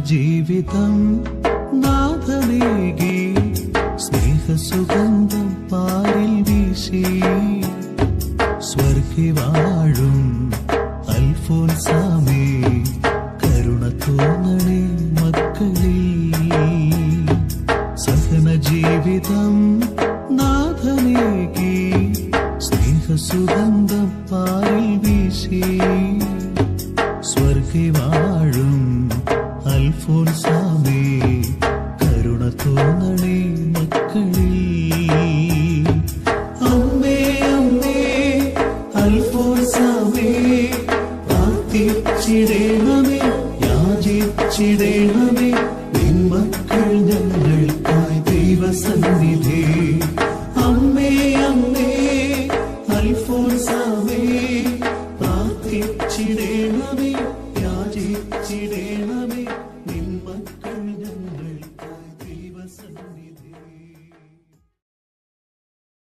ജീവിതം നാഥനേകി സ്നേഹസുഗന്ധം പാരിൽ വീശി സ്വർഗി വാഴും അൽഫോൻസാമേ കരുണ തോന്നണേ മക്കളിൽ സഹന ജീവിതം നാഥനേകി സ്നേഹസുഗന്ധം പാരിൽ വീശി സ്വർഗി വാഴും അൽഫോൻസാമേ കരുണ തോന്നണേ മക്കളിൽ അമ്മേ അമ്മേ അൽഫോൻസാമേ പ്രാർത്ഥിച്ചിടേണമേ യാചിച്ചിടേണമേ നിൻ മക്കൾ ഞങ്ങൾക്കായി ദൈവസന്നിധി അമ്മേ അമ്മേ അൽഫോൻസാമേ പ്രാർത്ഥിച്ചിടേണമേ യാചിച്ചിടേണമേ നിൻ മക്കൾ ഞങ്ങൾക്കായി